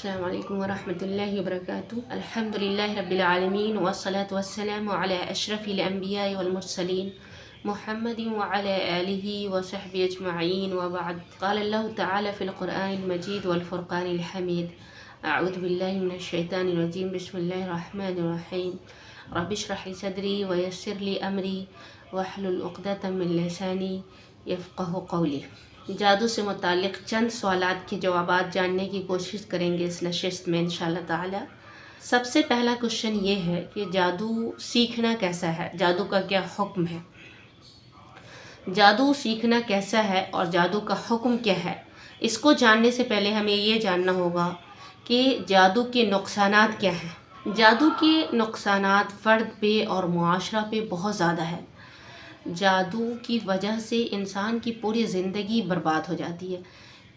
السلام علیکم ورحمۃ اللہ وبرکاتہ۔ الحمد للہ رب العالمین والصلاة والسلام علی اشرف الانبیاء والمرسلین محمد وعلی آلہ وصحبہ اجمعین وبعد۔ قال اللہ تعالی فی القرآن المجید والفرقان الحمید۔ اعوذ باللہ من الشیطان الرجیم، بسم اللہ الرحمن الرحیم۔ رب اشرح لی صدری ویسر لی امری واحلل عقدۃ من لسانی یفقہوا قولی۔ جادو سے متعلق چند سوالات کے جوابات جاننے کی کوشش کریں گے اس نشست میں انشاءاللہ تعالی۔ سب سے پہلا کوشچن یہ ہے کہ جادو سیکھنا کیسا ہے، جادو کا کیا حکم ہے؟ جادو سیکھنا کیسا ہے اور جادو کا حکم کیا ہے، اس کو جاننے سے پہلے ہمیں یہ جاننا ہوگا کہ جادو کے نقصانات کیا ہیں۔ جادو کے نقصانات فرد پہ اور معاشرہ پہ بہت زیادہ ہے۔ جادو کی وجہ سے انسان کی پوری زندگی برباد ہو جاتی ہے،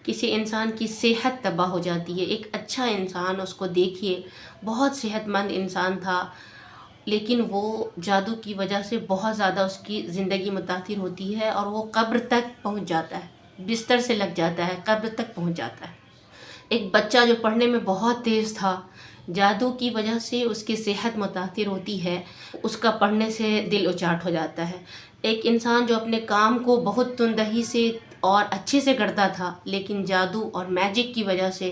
کسی انسان کی صحت تباہ ہو جاتی ہے۔ ایک اچھا انسان، اس کو دیکھیے بہت صحت مند انسان تھا، لیکن وہ جادو کی وجہ سے بہت زیادہ اس کی زندگی متاثر ہوتی ہے اور وہ قبر تک پہنچ جاتا ہے، بستر سے لگ جاتا ہے، قبر تک پہنچ جاتا ہے۔ ایک بچہ جو پڑھنے میں بہت تیز تھا، جادو کی وجہ سے اس کی صحت متاثر ہوتی ہے، اس کا پڑھنے سے دل اچاٹ ہو جاتا ہے۔ ایک انسان جو اپنے کام کو بہت تندہی سے اور اچھے سے کرتا تھا، لیکن جادو اور میجک کی وجہ سے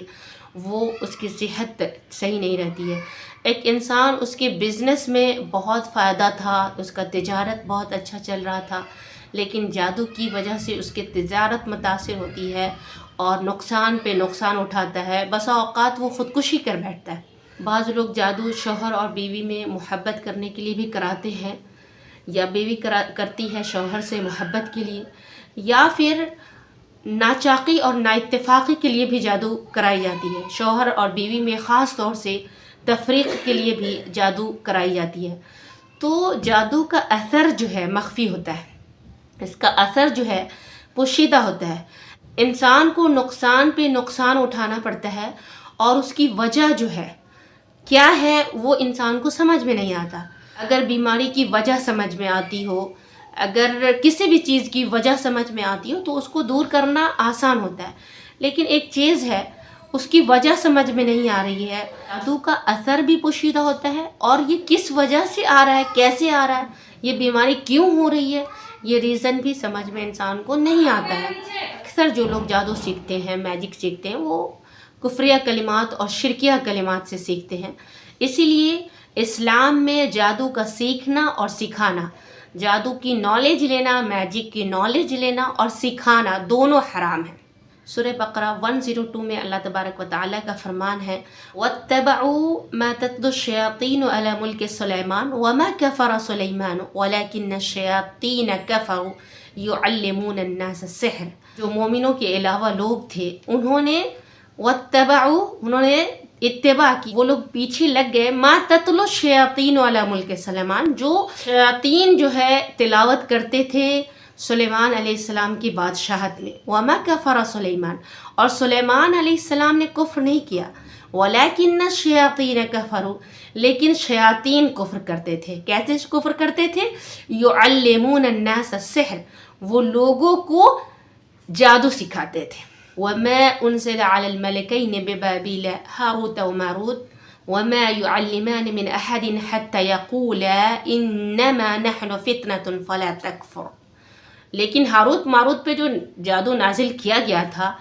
وہ اس کی صحت صحیح نہیں رہتی ہے۔ ایک انسان، اس کے بزنس میں بہت فائدہ تھا، اس کا تجارت بہت اچھا چل رہا تھا، لیکن جادو کی وجہ سے اس کی تجارت متاثر ہوتی ہے اور نقصان پہ نقصان اٹھاتا ہے، بسا اوقات وہ خودکشی کر بیٹھتا ہے۔ بعض لوگ جادو شوہر اور بیوی میں محبت کرنے کے لیے بھی کراتے ہیں، یا بیوی کرتی ہے شوہر سے محبت کے لیے، یا پھر ناچاقی اور نااتفاقی کے لیے بھی جادو کرائی جاتی ہے۔ شوہر اور بیوی میں خاص طور سے تفریق کے لیے بھی جادو کرائی جاتی ہے۔ تو جادو کا اثر جو ہے مخفی ہوتا ہے، اس کا اثر جو ہے پوشیدہ ہوتا ہے۔ انسان کو نقصان پہ نقصان اٹھانا پڑتا ہے، اور اس کی وجہ جو ہے کیا ہے وہ انسان کو سمجھ میں نہیں آتا۔ اگر بیماری کی وجہ سمجھ میں آتی ہو، اگر کسی بھی چیز کی وجہ سمجھ میں آتی ہو تو اس کو دور کرنا آسان ہوتا ہے، لیکن ایک چیز ہے اس کی وجہ سمجھ میں نہیں آ رہی ہے، جادو کا اثر بھی پوشیدہ ہوتا ہے، اور یہ کس وجہ سے آ رہا ہے، کیسے آ رہا ہے، یہ بیماری کیوں ہو رہی ہے، یہ ریزن بھی سمجھ میں انسان کو نہیں آتا ہے۔ اکثر جو لوگ جادو سیکھتے ہیں، میجک سیکھتے ہیں، وہ کفریہ کلمات اور شرکیہ کلمات سے سیکھتے ہیں۔ اسی لیے اسلام میں جادو کا سیکھنا اور سکھانا، جادو کی نالج لینا، میجک کی نالج لینا اور سکھانا دونوں حرام ہیں۔ سورہ بقرہ 102 میں اللہ تبارک و تعالیٰ کا فرمان ہے، وَاتَّبَعُوا مَا تَتْلُو الشَّيَاطِينُ عَلَى مُلْكِ سُلَيْمَانَ وَمَا كَفَرَ سُلَيْمَانُ وَلَكِنَّ الشَّيَاطِينَ كَفَرُوا يُعَلِّمُونَ النَّاسَ السِّحْرَ۔ جو مومنوں کے علاوہ لوگ تھے، انہوں نے اتباع کی، وہ لوگ پیچھے لگ گئے، ما تتلو الشیاطین علی ملک سلیمان، جو شیاطین جو ہے تلاوت کرتے تھے سلیمان علیہ السلام کی بادشاہت میں۔ وما کفر سلیمان، اور سلیمان علیہ السلام نے کفر نہیں کیا، ولیکن الشیاطین کفروا، لیکن شیاطین کفر کرتے تھے۔ کیسے کفر کرتے تھے؟ یعلمون الناس السحر، وہ لوگوں کو جادو سکھاتے تھے۔ وما انزل على الملكين ببابل هاروت وماروت وما يعلمان من احد حتى يقولا انما نحن فتنة فلا تكفر۔ لیکن ہاروت ماروت پہ جو جادو نازل کیا گیا تھا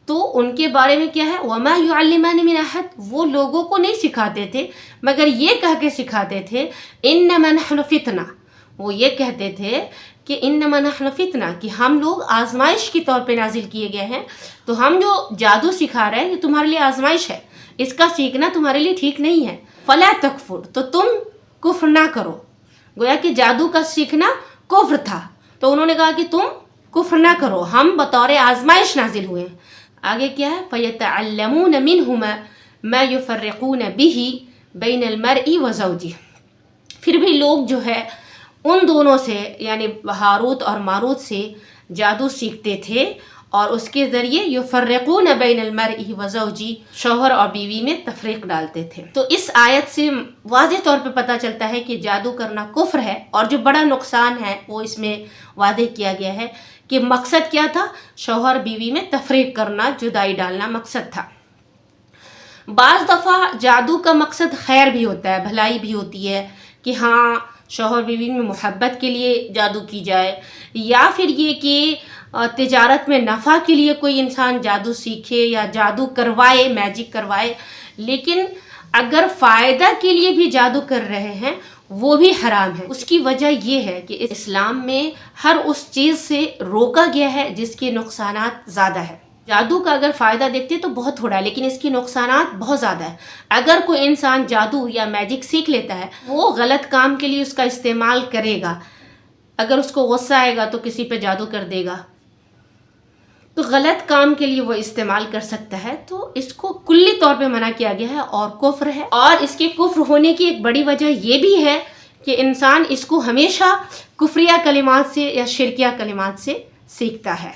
تو ان کے بارے میں کیا ہے؟ وما يعلمان من احد، وہ لوگوں کو نہیں سکھاتے تھے مگر یہ کہہ کے سکھاتے تھے انما نحن فتنہ، وہ یہ کہتے تھے کہ انما نحن فتنہ، کہ ہم لوگ آزمائش کے طور پہ نازل کیے گئے ہیں، تو ہم جو جادو سکھا رہے ہیں یہ تمہارے لیے آزمائش ہے، اس کا سیکھنا تمہارے لیے ٹھیک نہیں ہے۔ فلا تکفر، تو تم کفر نہ کرو۔ گویا کہ جادو کا سیکھنا کفر تھا، تو انہوں نے کہا کہ تم کفر نہ کرو، ہم بطور آزمائش نازل ہوئے ہیں۔ آگے کیا ہے؟ فَيَتَعَلَّمُونَ مِنْهُمَا مَا يُفَرِّقُونَ بِهِ بَيْنَ الْمَرْءِ وَزَوْجِهِ، پھر بھی لوگ جو ہے ان دونوں سے، یعنی ہاروت اور ماروت سے جادو سیکھتے تھے، اور اس کے ذریعے یفرقون بین المرء وزوجہ، شوہر اور بیوی میں تفریق ڈالتے تھے۔ تو اس آیت سے واضح طور پہ پتہ چلتا ہے کہ جادو کرنا کفر ہے، اور جو بڑا نقصان ہے وہ اس میں واضح کیا گیا ہے کہ مقصد کیا تھا؟ شوہر بیوی میں تفریق کرنا، جدائی ڈالنا مقصد تھا۔ بعض دفعہ جادو کا مقصد خیر بھی ہوتا ہے، بھلائی بھی ہوتی ہے کہ ہاں شوہر بیوی میں محبت کے لیے جادو کی جائے، یا پھر یہ کہ تجارت میں نفع کے لیے کوئی انسان جادو سیکھے یا جادو کروائے، میجک کروائے. لیکن اگر فائدہ کے لیے بھی جادو کر رہے ہیں وہ بھی حرام ہے. اس کی وجہ یہ ہے کہ اسلام میں ہر اس چیز سے روکا گیا ہے جس کے نقصانات زیادہ ہے. جادو کا اگر فائدہ دیکھتے تو بہت تھوڑا ہے، لیکن اس کے نقصانات بہت زیادہ ہے. اگر کوئی انسان جادو یا میجک سیکھ لیتا ہے، وہ غلط کام کے لیے اس کا استعمال کرے گا. اگر اس کو غصہ آئے گا تو کسی پہ جادو کر دے گا، تو غلط کام کے لیے وہ استعمال کر سکتا ہے. تو اس کو کلی طور پہ منع کیا گیا ہے اور کفر ہے. اور اس کے کفر ہونے کی ایک بڑی وجہ یہ بھی ہے کہ انسان اس کو ہمیشہ کفریہ کلمات سے یا شرکیہ کلمات سے سیکھتا ہے.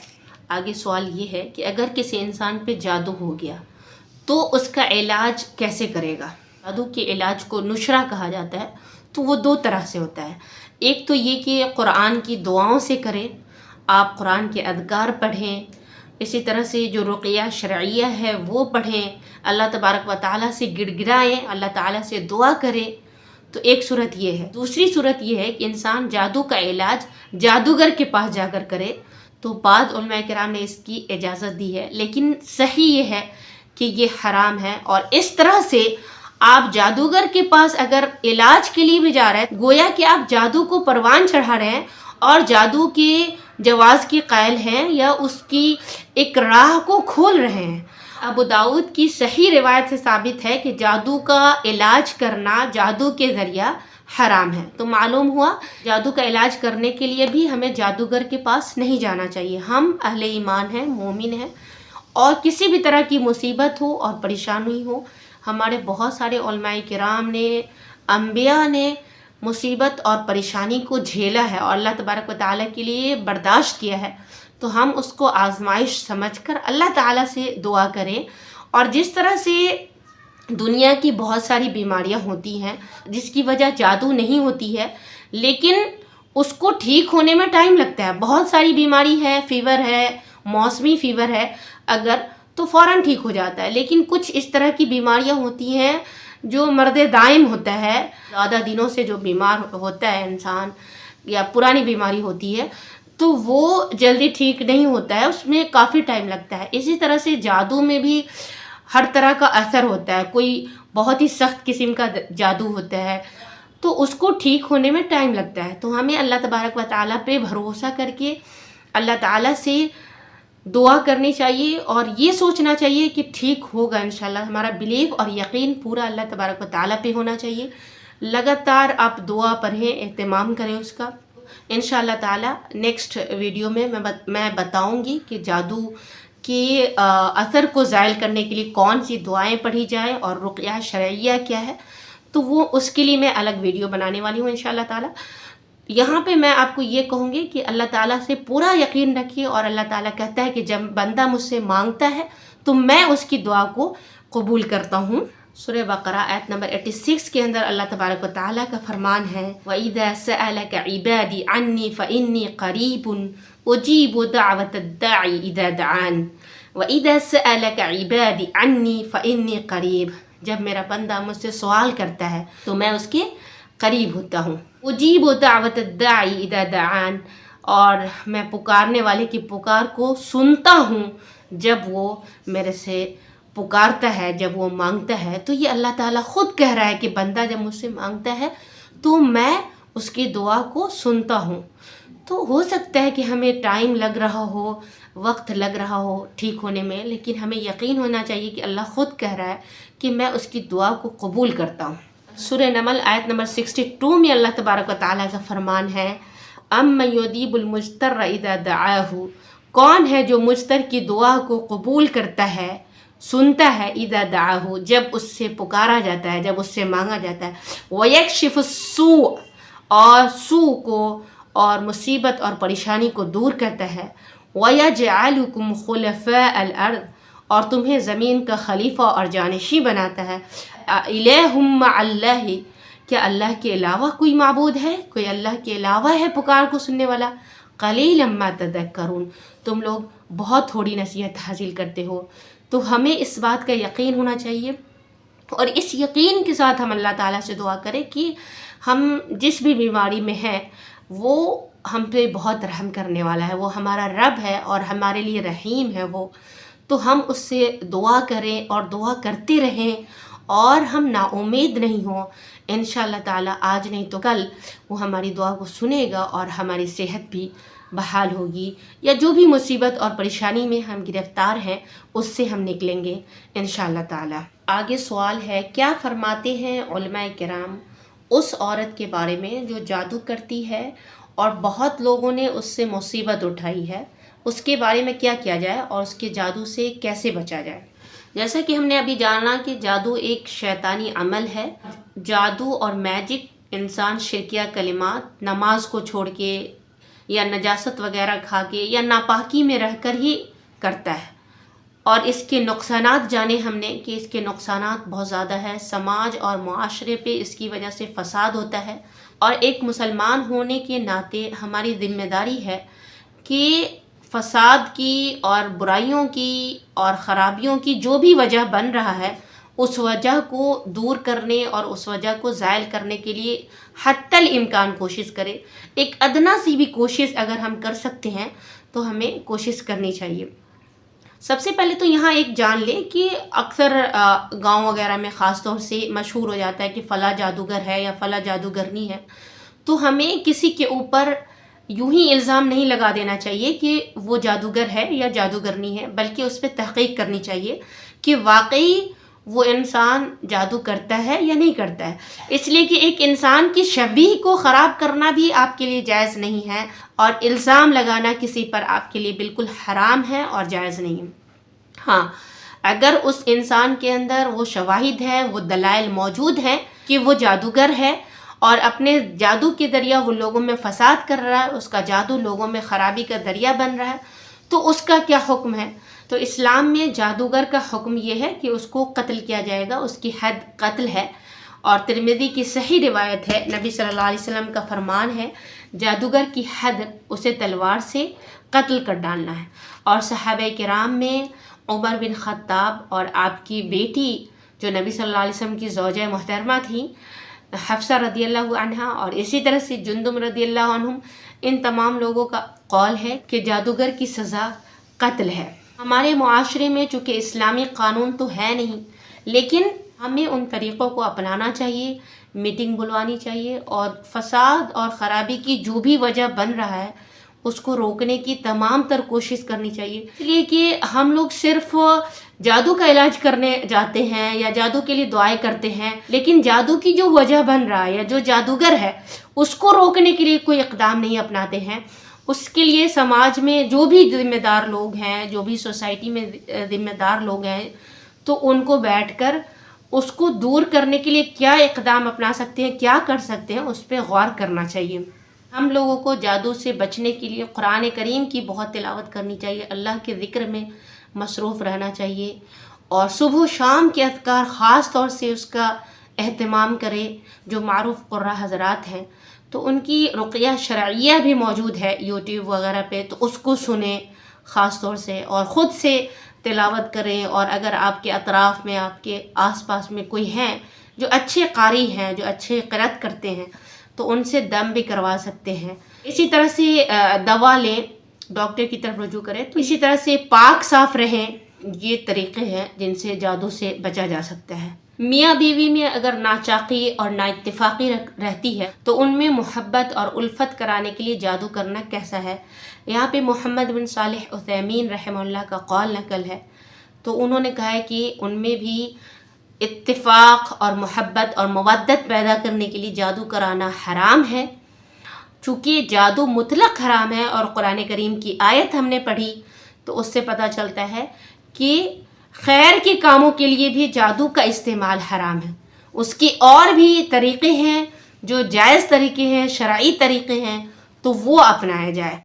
آگے سوال یہ ہے کہ اگر کسی انسان پہ جادو ہو گیا تو اس کا علاج کیسے کرے گا؟ جادو کے علاج کو نشرہ کہا جاتا ہے. تو وہ دو طرح سے ہوتا ہے. ایک تو یہ کہ قرآن کی دعاؤں سے کریں، آپ قرآن کے اذکار پڑھیں، اسی طرح سے جو رقیہ شرعیہ ہے وہ پڑھیں، اللہ تبارک و تعالیٰ سے گڑ گڑائیں، اللہ تعالیٰ سے دعا کریں. تو ایک صورت یہ ہے. دوسری صورت یہ ہے کہ انسان جادو کا علاج جادوگر کے پاس جا کر کرے. تو بعض علماء کرام نے اس کی اجازت دی ہے، لیکن صحیح یہ ہے کہ یہ حرام ہے. اور اس طرح سے آپ جادوگر کے پاس اگر علاج کے لیے بھی جا رہے ہیں، گویا کہ آپ جادو کو پروان چڑھا رہے ہیں اور جادو کے جواز کے قائل ہیں یا اس کی ایک راہ کو کھول رہے ہیں. ابو داؤد کی صحیح روایت سے ثابت ہے کہ جادو کا علاج کرنا جادو کے ذریعہ حرام ہے. تو معلوم ہوا جادو کا علاج کرنے کے لیے بھی ہمیں جادوگر کے پاس نہیں جانا چاہیے. ہم اہل ایمان ہیں، مومن ہیں، اور کسی بھی طرح کی مصیبت ہو اور پریشانی ہو، ہمارے بہت سارے علماء کرام نے، انبیاء نے مصیبت اور پریشانی کو جھیلا ہے اور اللہ تبارک و تعالیٰ کے لیے برداشت کیا ہے. تو ہم اس کو آزمائش سمجھ کر اللہ تعالیٰ سے دعا کریں. اور جس طرح سے دنیا کی بہت ساری بیماریاں ہوتی ہیں جس کی وجہ جادو نہیں ہوتی ہے، لیکن اس کو ٹھیک ہونے میں ٹائم لگتا ہے. بہت ساری بیماری ہے، فیور ہے، موسمی فیور ہے اگر، تو فوراً ٹھیک ہو جاتا ہے. لیکن کچھ اس طرح کی بیماریاں ہوتی ہیں جو مرد دائم ہوتا ہے، زیادہ دنوں سے جو بیمار ہوتا ہے انسان یا پرانی بیماری ہوتی ہے، تو وہ جلدی ٹھیک نہیں ہوتا ہے، اس میں کافی ٹائم لگتا ہے. اسی طرح سے جادو میں بھی ہر طرح کا اثر ہوتا ہے. کوئی بہت ہی سخت قسم کا جادو ہوتا ہے تو اس کو ٹھیک ہونے میں ٹائم لگتا ہے. تو ہمیں اللہ تبارک و تعالیٰ پہ بھروسہ کر کے اللہ تعالیٰ سے دعا کرنی چاہیے اور یہ سوچنا چاہیے کہ ٹھیک ہوگا انشاءاللہ. ہمارا بلیف اور یقین پورا اللہ تبارک و تعالیٰ پہ ہونا چاہیے. لگاتار آپ دعا پڑھیں، اہتمام کریں اس کا. انشاءاللہ تعالیٰ نیکسٹ ویڈیو میں میں بتاؤں گی کہ جادو کے اثر کو زائل کرنے کے لیے کون سی دعائیں پڑھی جائیں اور رقیہ شرعیہ کیا ہے. تو وہ اس کے لیے میں الگ ویڈیو بنانے والی ہوں انشاءاللہ تعالیٰ. یہاں پہ میں آپ کو یہ کہوں گی کہ اللہ تعالیٰ سے پورا یقین رکھیے. اور اللہ تعالیٰ کہتا ہے کہ جب بندہ مجھ سے مانگتا ہے تو میں اس کی دعا کو قبول کرتا ہوں. سورہ بقرہ آیت نمبر 86 کے اندر اللہ تبارک و تعالیٰ کا فرمان ہے، وَإِذَا سَأَلَكَ عِبَادِي عَنِّي فَإِنِّي قَرِيبٌ أُجِيبُ دَعْوَةَ الدَّاعِ إِذَا دَعَانِ وَإِذَا سَأَلَكَ عِبَادِي عَنِّي فَإِنِّي قَرِيبٌ. جب میرا بندہ مجھ سے سوال کرتا ہے تو میں اس کے قریب ہوتا ہوں. اجیب دعوت الداعی اذا دعان، اور میں پکارنے والے کی پکار کو سنتا ہوں جب وہ میرے سے پکارتا ہے، جب وہ مانگتا ہے. تو یہ اللہ تعالیٰ خود کہہ رہا ہے کہ بندہ جب مجھ سے مانگتا ہے تو میں اس کی دعا کو سنتا ہوں. تو ہو سکتا ہے کہ ہمیں ٹائم لگ رہا ہو، وقت لگ رہا ہو ٹھیک ہونے میں، لیکن ہمیں یقین ہونا چاہیے کہ اللہ خود کہہ رہا ہے کہ میں اس کی دعا کو قبول کرتا ہوں. سورہ نمل آیت نمبر 62 میں اللہ تبارک و تعالیٰ کا فرمان ہے، اَمَّن يُجِيبُ الْمُضْطَرَّ اِذَا دَعَاهُ، کون ہے جو مضطر کی دعا کو قبول کرتا ہے، سنتا ہے، اِذَا دَعَاهُ جب اس سے پکارا جاتا ہے، جب اس سے مانگا جاتا ہے، وَيَكْشِفُ السُّوءَ اور سوء کو اور مصیبت اور پریشانی کو دور کرتا ہے، وَيَجْعَلُكُمْ خُلَفَاءَ الْأَرْضِ اور تمہیں زمین کا خلیفہ اور جانشین بناتا ہے. الہ مع اللہ، کیا اللہ کے علاوہ کوئی معبود ہے؟ کوئی اللہ کے علاوہ ہے پکار کو سننے والا؟ قلیلا ما تذکرون، تم لوگ بہت تھوڑی نصیحت حاصل کرتے ہو. تو ہمیں اس بات کا یقین ہونا چاہیے اور اس یقین کے ساتھ ہم اللہ تعالیٰ سے دعا کریں کہ ہم جس بھی بیماری میں ہیں وہ ہم پہ بہت رحم کرنے والا ہے، وہ ہمارا رب ہے اور ہمارے لیے رحیم ہے وہ، تو ہم اس سے دعا کریں اور دعا کرتے رہیں اور ہم نا امید نہیں ہوں۔ انشاءاللہ تعالیٰ آج نہیں تو کل وہ ہماری دعا کو سنے گا اور ہماری صحت بھی بحال ہوگی، یا جو بھی مصیبت اور پریشانی میں ہم گرفتار ہیں اس سے ہم نکلیں گے انشاءاللہ تعالیٰ۔ آگے سوال ہے، کیا فرماتے ہیں علماء کرام اس عورت کے بارے میں جو جادو کرتی ہے اور بہت لوگوں نے اس سے مصیبت اٹھائی ہے، اس کے بارے میں کیا کیا جائے اور اس کے جادو سے کیسے بچا جائے؟ جیسا کہ ہم نے ابھی جانا کہ جادو ایک شیطانی عمل ہے۔ جادو اور میجک انسان شرکیہ کلمات، نماز کو چھوڑ کے یا نجاست وغیرہ کھا کے یا ناپاکی میں رہ کر ہی کرتا ہے، اور اس کے نقصانات جانے ہم نے کہ اس کے نقصانات بہت زیادہ ہے، سماج اور معاشرے پہ اس کی وجہ سے فساد ہوتا ہے، اور ایک مسلمان ہونے کے ناطے ہماری ذمہ داری ہے کہ فساد کی اور برائیوں کی اور خرابیوں کی جو بھی وجہ بن رہا ہے اس وجہ کو دور کرنے اور اس وجہ کو زائل کرنے کے لیے حتی الامکان کوشش کرے۔ ایک ادنا سی بھی کوشش اگر ہم کر سکتے ہیں تو ہمیں کوشش کرنی چاہیے۔ سب سے پہلے تو یہاں ایک جان لیں کہ اکثر گاؤں وغیرہ میں خاص طور سے مشہور ہو جاتا ہے کہ فلاں جادوگر ہے یا فلاں جادوگرنی ہے، تو ہمیں کسی کے اوپر یوں ہی الزام نہیں لگا دینا چاہیے کہ وہ جادوگر ہے یا جادوگرنی ہے، بلکہ اس پہ تحقیق کرنی چاہیے کہ واقعی وہ انسان جادو کرتا ہے یا نہیں کرتا ہے۔ اس لیے کہ ایک انسان کی شبیہ کو خراب کرنا بھی آپ کے لیے جائز نہیں ہے، اور الزام لگانا کسی پر آپ کے لیے بالکل حرام ہے اور جائز نہیں ہے۔ ہاں، اگر اس انسان کے اندر وہ شواہد ہے، وہ دلائل موجود ہیں کہ وہ جادوگر ہے اور اپنے جادو کے ذریعہ وہ لوگوں میں فساد کر رہا ہے، اس کا جادو لوگوں میں خرابی کا ذریعہ بن رہا ہے، تو اس کا کیا حکم ہے؟ تو اسلام میں جادوگر کا حکم یہ ہے کہ اس کو قتل کیا جائے گا، اس کی حد قتل ہے۔ اور ترمذی کی صحیح روایت ہے، نبی صلی اللہ علیہ وسلم کا فرمان ہے، جادوگر کی حد اسے تلوار سے قتل کر ڈالنا ہے۔ اور صحابہ کرام میں عمر بن خطاب اور آپ کی بیٹی جو نبی صلی اللہ علیہ وسلم کی زوجہ محترمہ تھیں، حفصہ رضی اللہ عنہا، اور اسی طرح سے جندب رضی اللہ عنہم، ان تمام لوگوں کا قول ہے کہ جادوگر کی سزا قتل ہے۔ ہمارے معاشرے میں چونکہ اسلامی قانون تو ہے نہیں، لیکن ہمیں ان طریقوں کو اپنانا چاہیے، میٹنگ بلوانی چاہیے، اور فساد اور خرابی کی جو بھی وجہ بن رہا ہے اس کو روکنے کی تمام تر کوشش کرنی چاہیے۔ اس لیے کہ ہم لوگ صرف جادو کا علاج کرنے جاتے ہیں یا جادو کے لیے دعائیں کرتے ہیں، لیکن جادو کی جو وجہ بن رہا ہے یا جو جادوگر ہے اس کو روکنے کے لیے کوئی اقدام نہیں اپناتے ہیں۔ اس کے لیے سماج میں جو بھی ذمہ دار لوگ ہیں، جو بھی سوسائٹی میں ذمہ دار لوگ ہیں، تو ان کو بیٹھ کر اس کو دور کرنے کے لیے کیا اقدام اپنا سکتے ہیں، کیا کر سکتے ہیں، اس پہ غور کرنا چاہیے۔ ہم لوگوں کو جادو سے بچنے کے لیے قرآن کریم کی بہت تلاوت کرنی چاہیے، اللہ کے ذکر میں مصروف رہنا چاہیے، اور صبح و شام کے اذکار خاص طور سے اس کا اہتمام کرے۔ جو معروف قرہ حضرات ہیں تو ان کی رقیہ شرعیہ بھی موجود ہے یوٹیوب وغیرہ پہ، تو اس کو سنیں خاص طور سے، اور خود سے تلاوت کریں۔ اور اگر آپ کے اطراف میں، آپ کے آس پاس میں کوئی ہیں جو اچھے قاری ہیں، جو اچھے قرأت کرتے ہیں، تو ان سے دم بھی کروا سکتے ہیں۔ اسی طرح سے دوا لیں، ڈاکٹر کی طرف رجوع کریں، تو اسی طرح سے پاک صاف رہیں۔ یہ طریقے ہیں جن سے جادو سے بچا جا سکتا ہے۔ میاں بیوی میں اگر ناچاقی اور نا اتفاقی رہتی ہے تو ان میں محبت اور الفت کرانے کے لیے جادو کرنا کیسا ہے؟ یہاں پہ محمد بن صالح عثیمین رحمہ اللہ کا قول نقل ہے، تو انہوں نے کہا ہے کہ ان میں بھی اتفاق اور محبت اور مودت پیدا کرنے کے لیے جادو کرانا حرام ہے۔ چونکہ جادو مطلق حرام ہے، اور قرآن کریم کی آیت ہم نے پڑھی تو اس سے پتہ چلتا ہے کہ خیر کے کاموں کے لیے بھی جادو کا استعمال حرام ہے۔ اس کے اور بھی طریقے ہیں جو جائز طریقے ہیں، شرعی طریقے ہیں، تو وہ اپنائے جائے۔